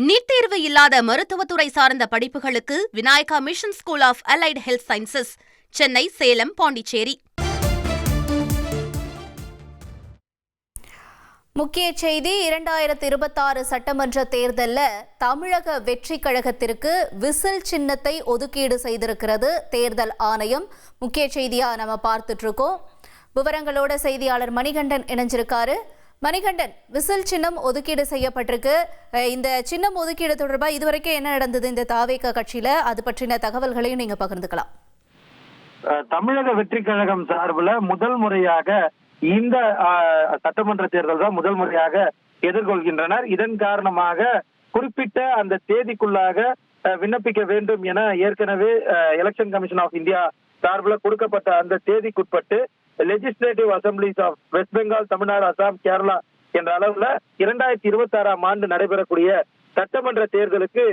NEET தேர்வு இல்லாத மருத்துவத்துறை சார்ந்த படிப்புகளுக்கு Vinayaka Mission School of Allied Health Sciences, Chennai, Salem, Pondicherry. முக்கிய செய்தி: 2026 சட்டமன்ற தேர்தலில் தமிழக வெற்றி கழகத்திற்கு விசில் சின்னத்தை ஒதுக்கீடு செய்திருக்கிறது தேர்தல் ஆணையம். முக்கிய செய்தியா நம்ம பார்த்துட்டு இருக்கோம். விவரங்களோட செய்தியாளர் மணிகண்டன் இணைஞ்சிருக்காரு. மணிகண்டன், விசில் சின்னம் ஒதுக்கீடு செய்யப்பட்டிருக்கு. இந்த சின்னம் ஒதுக்கீடு தொடர்பாக இதுவரைக்கும் என்ன நடந்தது இந்த தாவேகா கட்சியில, அது பற்றின தகவல்களையும் நீங்க பகிர்ந்துக்கலாம். தமிழக வெற்றி கழகம் சார்பில் முதல் முறையாக இந்த சட்டமன்ற தேர்தல் தான் முதல் முறையாக எதிர்கொள்கின்றனர். இதன் காரணமாக குறிப்பிட்ட அந்த தேதிக்குள்ளாக விண்ணப்பிக்க வேண்டும் என ஏற்கனவே எலெக்ஷன் கமிஷன் ஆஃப் இந்தியா சார்பில் கொடுக்கப்பட்ட அந்த தேதிக்குட்பட்டு legislative assemblies of West Bengal, Tamil Nadu, Assam, Kerala என்ற அளவுல 2026 ஆண்டு நடைபெறக்கூடிய சட்டமன்ற தேர்தலுக்கு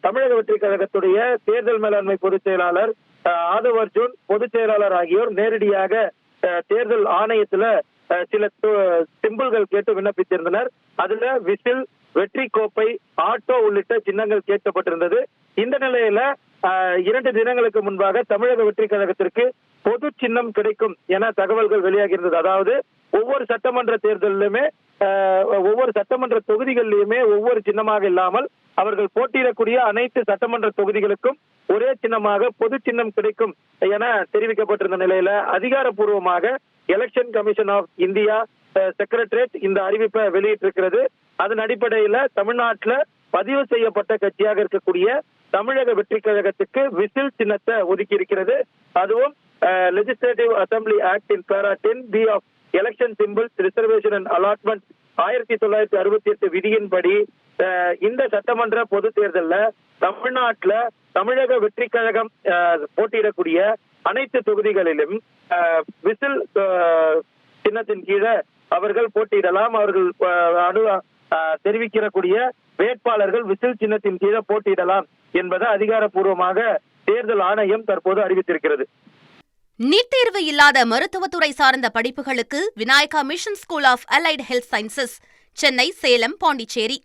தமிழக வெற்றி கழகத்துடைய தேர்தல் மேலாண்மை பொதுச் செயலாளர் ஆதவ் அர்ஜுன், பொதுச் செயலாளர் ஆகியோர் நேரடியாக தேர்தல் ஆணையத்துல சில சிம்பிள்கள் கேட்டு விண்ணப்பித்திருந்தனர். அதுல விசில், வெற்றி கோப்பை, ஆட்டோ உள்ளிட்ட சின்னங்கள் கேட்கப்பட்டிருந்தது. இந்த நிலையில 2 தினங்களுக்கு முன்பாக தமிழக வெற்றி கழகத்திற்கு பொது சின்னம் கிடைக்கும் என தகவல்கள் வெளியாகியிருந்தது. அதாவது ஒவ்வொரு சட்டமன்ற தேர்தலிலுமே ஒவ்வொரு சட்டமன்ற தொகுதிகளிலுமே ஒவ்வொரு சின்னமாக இல்லாமல் அவர்கள் போட்டியிடக்கூடிய அனைத்து சட்டமன்ற தொகுதிகளுக்கும் ஒரே சின்னமாக பொது சின்னம் கிடைக்கும் என தெரிவிக்கப்பட்டிருந்த நிலையில அதிகாரப்பூர்வமாக Election Commission of India Secretariat இந்த அறிவிப்பை வெளியிட்டிருக்கிறது. அதன் அடிப்படையில தமிழ்நாட்டில் பதிவு செய்யப்பட்ட கட்சியாக இருக்கக்கூடிய தமிழக வெற்றி கழகத்துக்கு விசில் சின்னத்தை ஒதுக்கி இருக்கிறது. அதுவும் legislative assembly act in para 10B of election symbols reservation and allotment 1968 விதியின்படி இந்த சட்டமன்ற பொது தேர்தலில் தமிழ்நாட்டில் தமிழக வெற்றி கழகம் போட்டியிடக்கூடிய அனைத்து தொகுதிகளிலும் விசில் சின்னத்தின் கீழே அவர்கள் போட்டியிடலாம். அவர்கள் தெரிவிக்கக்கூடிய வேட்பாளர்கள் விசில் சின்னத்தின் கீழே போட்டியிடலாம் என்பதை அதிகாரப்பூர்வமாக தேர்தல் ஆணையம் தற்போது அறிவித்திருக்கிறது. நீட் தேர்வு இல்லாத மருத்துவத்துறை சார்ந்த படிப்புகளுக்கு Vinayaka Mission School of Allied Health Sciences, Chennai, Salem, Pondicherry.